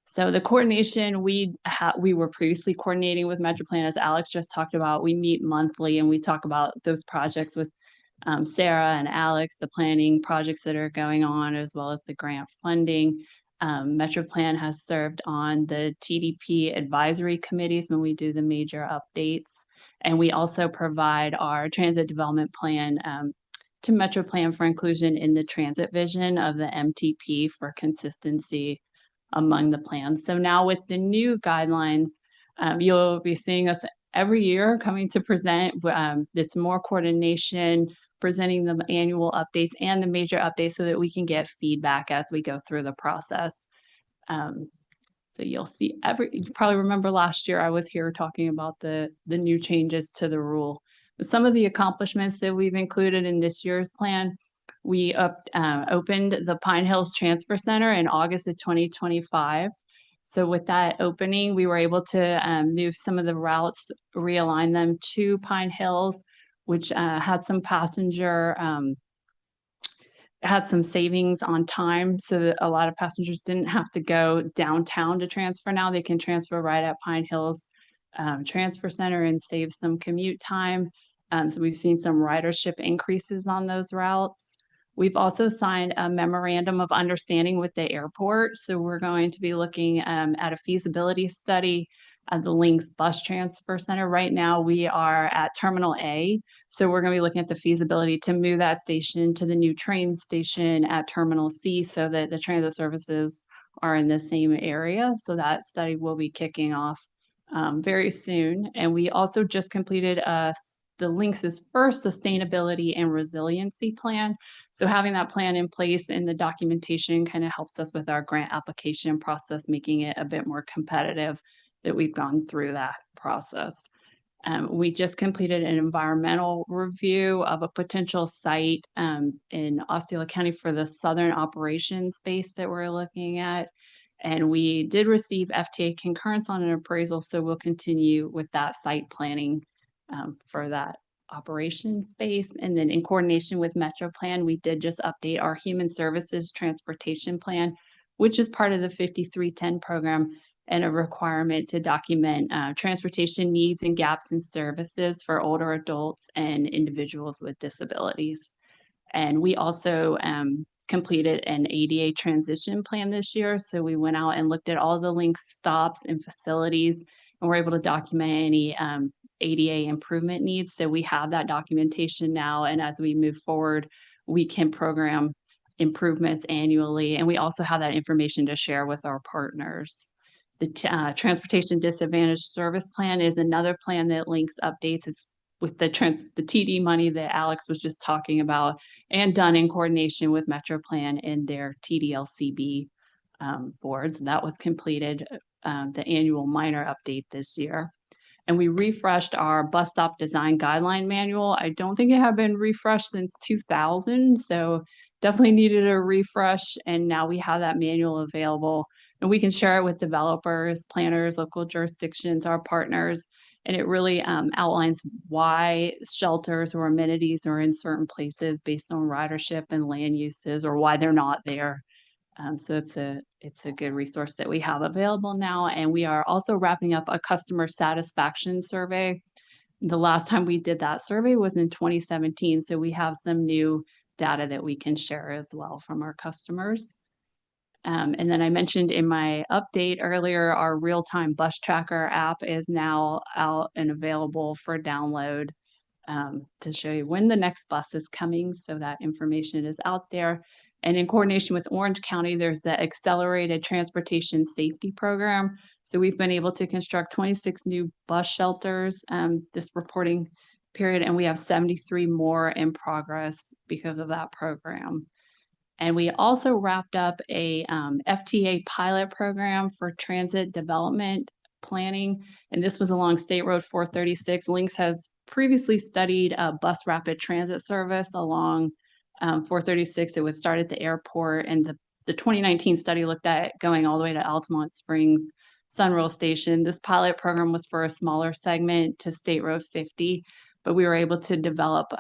So the coordination, we were previously coordinating with MetroPlan, as Alex just talked about. We meet monthly and we talk about those projects with Sarah and Alex, the planning projects that are going on, as well as the grant funding. MetroPlan has served on the TDP advisory committees when we do the major updates. And we also provide our transit development plan to MetroPlan for inclusion in the transit vision of the MTP for consistency among the plans. So now with the new guidelines, you'll be seeing us every year coming to present. It's more coordination, presenting the annual updates and the major updates so that we can get feedback as we go through the process. So you'll see you probably remember last year I was here talking about the new changes to the rule. Some of the accomplishments that we've included in this year's plan, we opened the Pine Hills Transfer Center in August of 2025. So with that opening, we were able to move some of the routes, realign them to Pine Hills, which had some had some savings on time, so that a lot of passengers didn't have to go downtown to transfer. Now they can transfer right at Pine Hills Transfer Center and save some commute time. So we've seen some ridership increases on those routes. We've also signed a memorandum of understanding with the airport. So we're going to be looking at a feasibility study at the Lynx Bus Transfer Center. Right now we are at Terminal A. So we're going to be looking at the feasibility to move that station to the new train station at Terminal C so that the transit services are in the same area. So that study will be kicking off very soon. And we also just completed the Lynx's first sustainability and resiliency plan. So having that plan in place and the documentation kind of helps us with our grant application process, making it a bit more competitive that we've gone through that process. We just completed an environmental review of a potential site in Osceola County for the Southern operations space that we're looking at. And we did receive FTA concurrence on an appraisal, so we'll continue with that site planning for that operation space. And then in coordination with MetroPlan, we did just update our human services transportation plan, which is part of the 5310 program and a requirement to document transportation needs and gaps in services for older adults and individuals with disabilities. And we also completed an ADA transition plan this year. So we went out and looked at all the Lynx stops and facilities, and we're able to document any ADA improvement needs. So we have that documentation now. And as we move forward, we can program improvements annually. And we also have that information to share with our partners. The Transportation Disadvantaged Service Plan is another plan that Lynx updates. It's with the TD money that Alex was just talking about, and done in coordination with MetroPlan and their TDLCB boards. That was completed, the annual minor update this year. And we refreshed our bus stop design guideline manual. I don't think it had been refreshed since 2000, so definitely needed a refresh. And now we have that manual available, and we can share it with developers, planners, local jurisdictions, our partners. And it really outlines why shelters or amenities are in certain places based on ridership and land uses, or why they're not there. So it's a good resource that we have available now. And we are also wrapping up a customer satisfaction survey. The last time we did that survey was in 2017. So we have some new data that we can share as well from our customers. And then I mentioned in my update earlier, our real-time bus tracker app is now out and available for download to show you when the next bus is coming. So that information is out there. And in coordination with Orange County, there's the Accelerated Transportation Safety Program. So we've been able to construct 26 new bus shelters this reporting period, and we have 73 more in progress because of that program. And we also wrapped up a FTA pilot program for transit development planning. And this was along State Road 436. Lynx has previously studied a bus rapid transit service along 436. It would start at the airport, and the 2019 study looked at going all the way to Altamont Springs Sunrail Station. This pilot program was for a smaller segment to State Road 50, but we were able to develop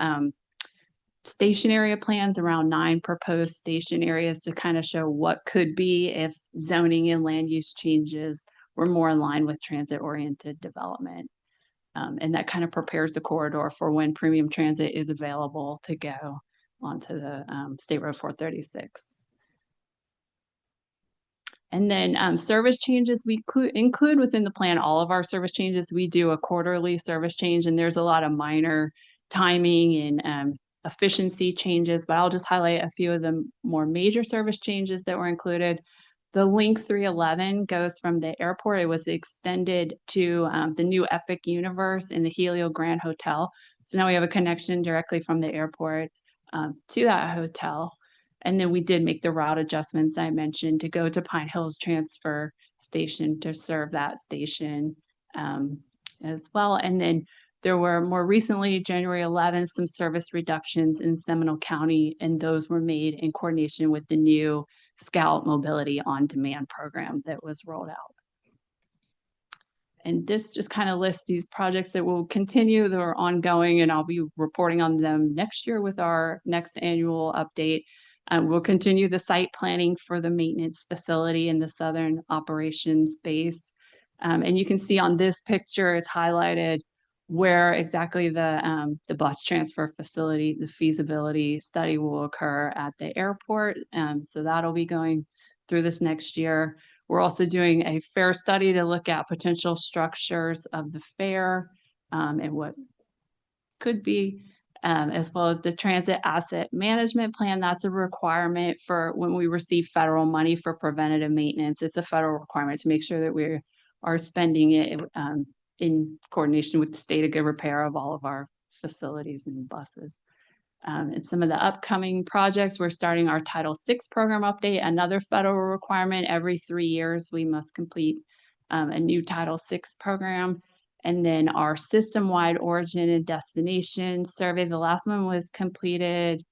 station area plans around 9 proposed station areas to kind of show what could be if zoning and land use changes were more in line with transit-oriented development. And that kind of prepares the corridor for when premium transit is available to go onto the State Road 436. And then service changes, we include within the plan all of our service changes. We do a quarterly service change, and there's a lot of minor timing and efficiency changes, but I'll just highlight a few of the more major service changes that were included. The Link 311 goes from the airport. It was extended to the new Epic Universe in the Helio Grand Hotel. So now we have a connection directly from the airport to that hotel. And then we did make the route adjustments I mentioned to go to Pine Hills Transfer Station to serve that station as well. And then there were more recently, January 11th, some service reductions in Seminole County, and those were made in coordination with the new Scout Mobility on Demand program that was rolled out. And this just kind of lists these projects that will continue, that are ongoing, and I'll be reporting on them next year with our next annual update. We'll continue the site planning for the maintenance facility in the Southern operations base. And you can see on this picture, it's highlighted where exactly the bus transfer facility, the feasibility study will occur at the airport. So that'll be going through this next year. We're also doing a fare study to look at potential structures of the fare and what could be, as well as the transit asset management plan. That's a requirement for when we receive federal money for preventative maintenance. It's a federal requirement to make sure that we are spending it in coordination with the state of good repair of all of our facilities and buses. And some of the upcoming projects, we're starting our Title VI program update, another federal requirement. Every 3 years, we must complete a new Title VI program. And then our system-wide origin and destination survey, the last one was completed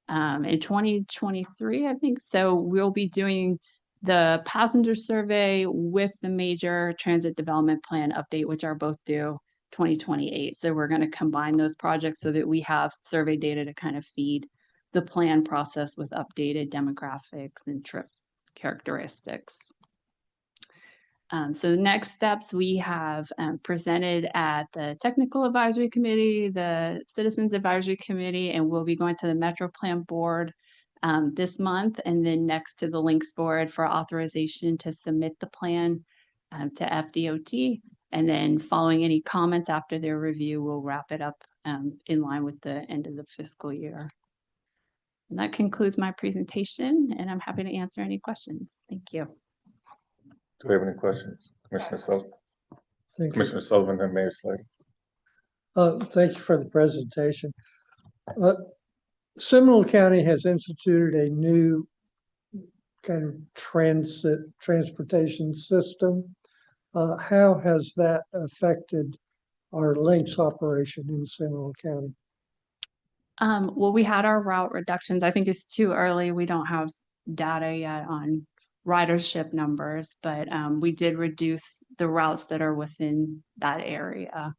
in 2023, I think. So we'll be doing the passenger survey with the major transit development plan update, which are both due 2028. So we're going to combine those projects so that we have survey data to kind of feed the plan process with updated demographics and trip characteristics. So the next steps we have presented at the Technical Advisory Committee, the Citizens Advisory Committee, and we'll be going to the Metro Plan Board this month, and then next to the Links Board for authorization to submit the plan to FDOT. And then following any comments after their review, we'll wrap it up in line with the end of the fiscal year. And that concludes my presentation, and I'm happy to answer any questions. Thank you. Do we have any questions? Commissioner Sullivan? Thank Commissioner Sullivan and Mayor Slade. Thank you for the presentation. Seminole County has instituted a new kind of transportation system. How has that affected our links operation in Seminole County? Well, we had our route reductions. I think it's too early. We don't have data yet on ridership numbers, but we did reduce the routes that are within that area.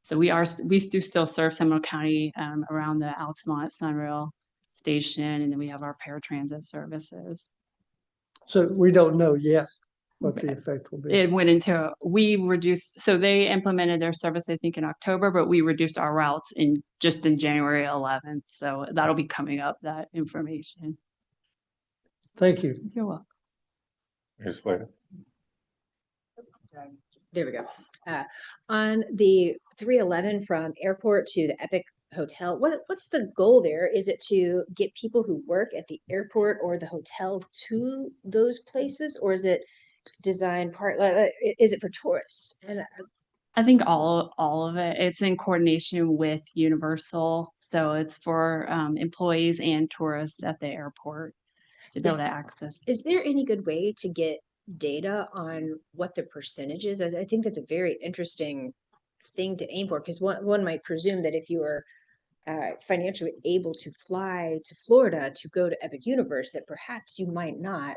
So we do still serve Seminole County around the Altamont Sunrail Station, and then we have our paratransit services. So we don't know yet. what the effect will be. It went into, we reduced, so they implemented their service, I think, in October, but we reduced our routes just in January 11th. So that'll be coming up, that information. Thank you. You're welcome. Ms. Slater. There we go. On the 311 from airport to the Epic Hotel, what's the goal there? Is it to get people who work at the airport or the hotel to those places, or is it designed is it for tourists? And I think all of it. It's in coordination with Universal, so it's for employees and tourists at the airport to be able to access. is there any good way to get data on what the percentage is? I think that's a very interesting thing to aim for, because one might presume that if you are financially able to fly to Florida to go to Epic Universe, that perhaps you might not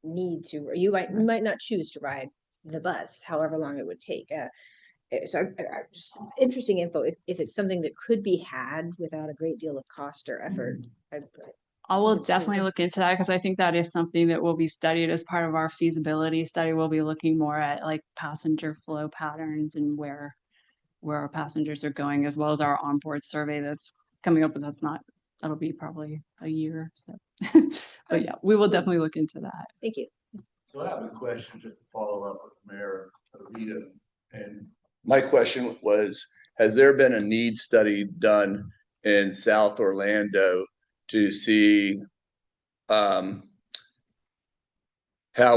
need to, or you might not choose to ride the bus, however long it would take. So just interesting info if it's something that could be had without a great deal of cost or effort. I will definitely look into that, because I think that is something that will be studied as part of our feasibility study. We'll be looking more at like passenger flow patterns and where our passengers are going, as well as our onboard survey that's coming up, but that'll be probably a year. So, but yeah, we will definitely look into that. Thank you. So I have a question just to follow up with Mayor Rita. And my question was, has there been a need study done in South Orlando to see how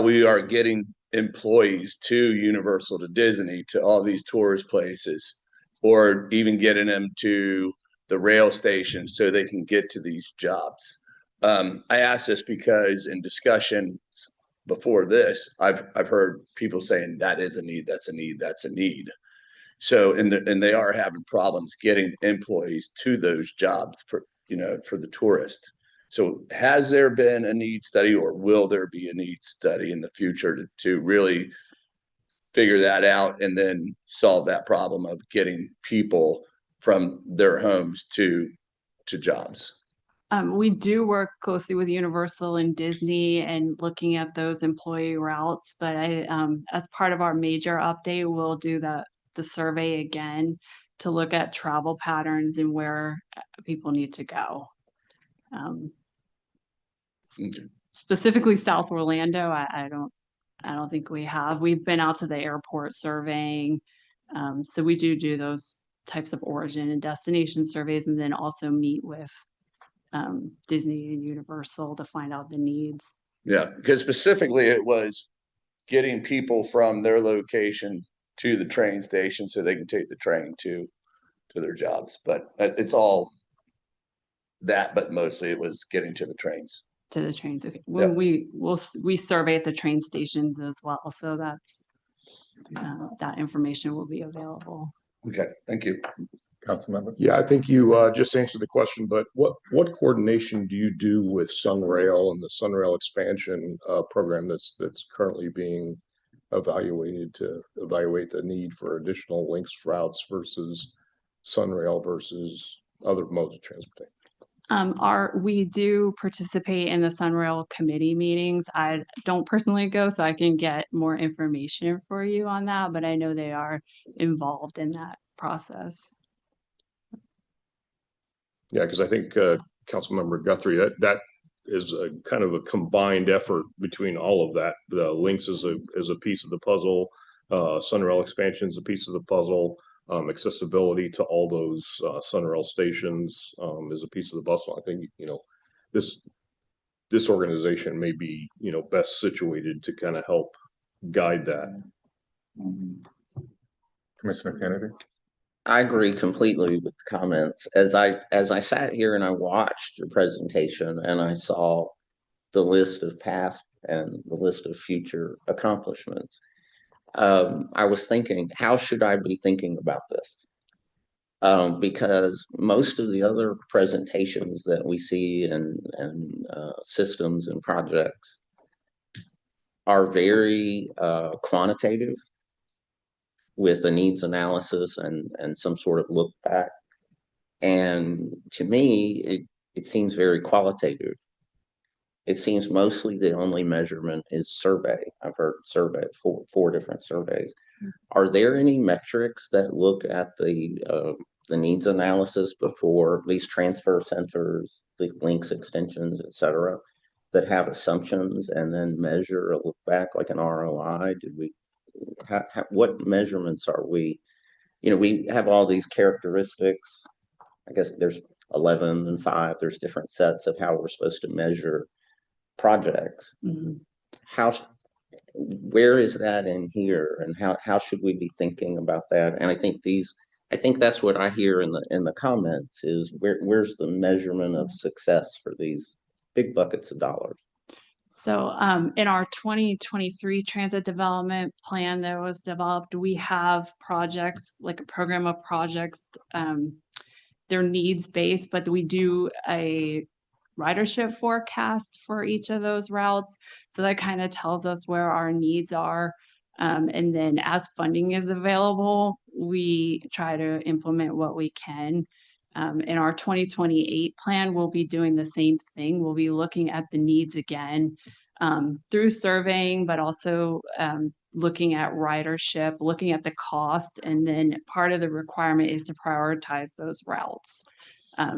we are getting employees to Universal, to Disney, to all these tourist places, or even getting them to the rail station so they can get to these jobs? I ask this because in discussions before this, I've heard people saying that is a need, that's a need, that's a need. So, and they are having problems getting employees to those jobs for the tourist. So has there been a need study, or will there be a need study in the future to really figure that out and then solve that problem of getting people from their homes to jobs? We do work closely with Universal and Disney and looking at those employee routes, but as part of our major update, we'll do the survey again to look at travel patterns and where people need to go. Specifically South Orlando, I don't think we have. We've been out to the airport surveying. So we do those types of origin and destination surveys, and then also meet with Disney and Universal to find out the needs. Yeah, because specifically it was getting people from their location to the train station so they can take the train to their jobs. But it's all that, but mostly it was getting to the trains. To the trains. Okay. Yep. We survey at the train stations as well, so that's that information will be available. Okay, thank you. Councilmember. Yeah, I think you just answered the question, but what coordination do you do with Sunrail and the Sunrail expansion program that's currently being evaluated to evaluate the need for additional links routes versus Sunrail versus other modes of transportation? We do participate in the Sunrail committee meetings. I don't personally go, so I can get more information for you on that, but I know they are involved in that process. Yeah, because I think Councilmember Guthrie, that is a kind of a combined effort between all of that. The links is a piece of the puzzle. Sunrail expansion is a piece of the puzzle. Accessibility to all those Sunrail stations is a piece of the puzzle. I think this organization may be best situated to kind of help guide that. Commissioner Kennedy. I agree completely with the comments. As I sat here and I watched your presentation and I saw the list of past and the list of future accomplishments, I was thinking, how should I be thinking about this? Because most of the other presentations that we see and systems and projects are very quantitative, with a needs analysis and some sort of look back. And to me, it seems very qualitative. it seems mostly the only measurement is survey. I've heard survey, four different surveys. Are there any metrics that look at the needs analysis before these transfer centers, the links, extensions, et cetera, that have assumptions and then measure or look back like an ROI? Did we, what measurements are we, we have all these characteristics. I guess there's 11 and 5, there's different sets of how we're supposed to measure projects. How, where is that in here, and how should we be thinking about that? And I think that's what I hear in the comments is where's the measurement of success for these big buckets of dollars? So in our 2023 transit development plan that was developed, we have projects, like a program of projects. They're needs based, but we do a ridership forecast for each of those routes. So that kind of tells us where our needs are. And then as funding is available, we try to implement what we can. In our 2028 plan, we'll be doing the same thing. We'll be looking at the needs again through surveying, but also looking at ridership, looking at the cost. And then part of the requirement is to prioritize those routes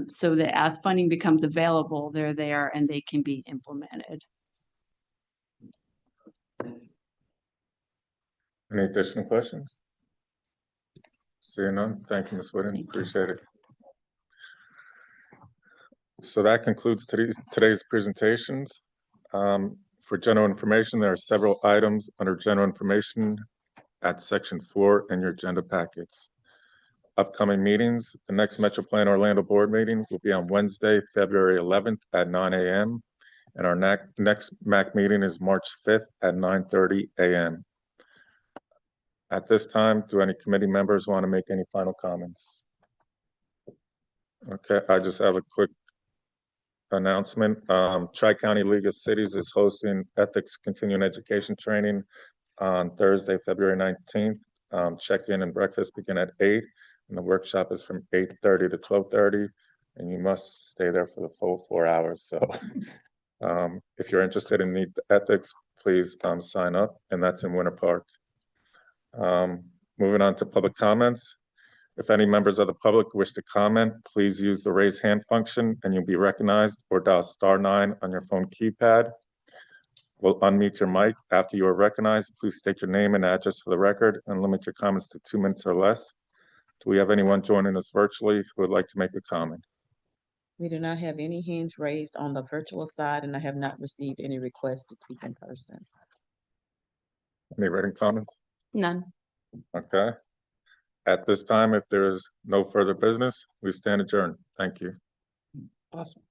so that as funding becomes available, they're there and they can be implemented. Any additional questions? Seeing none, thank you, Ms. Whitten, appreciate it. So that concludes today's presentations. For general information, there are several items under general information at section 4 in your agenda packets. Upcoming meetings, the next Metro Plan Orlando board meeting will be on Wednesday, February 11th at 9 a.m. And our next MAC meeting is March 5th at 9:30 a.m. At this time, do any committee members want to make any final comments? Okay, I just have a quick announcement. Tri-County League of Cities is hosting ethics continuing education training on Thursday, February 19th. Check-in and breakfast begin at 8, and the workshop is from 8:30 to 12:30, and you must stay there for the full 4 hours. So if you're interested in the ethics, please sign up, and that's in Winter Park. Moving on to public comments. If any members of the public wish to comment, please use the raise hand function and you'll be recognized, or dial *9 on your phone keypad. We'll unmute your mic. After you are recognized, please state your name and address for the record and limit your comments to 2 minutes or less. Do we have anyone joining us virtually who would like to make a comment? We do not have any hands raised on the virtual side, and I have not received any requests to speak in person. Any written comments? None. Okay. At this time, if there's no further business, we stand adjourned. Thank you. Awesome.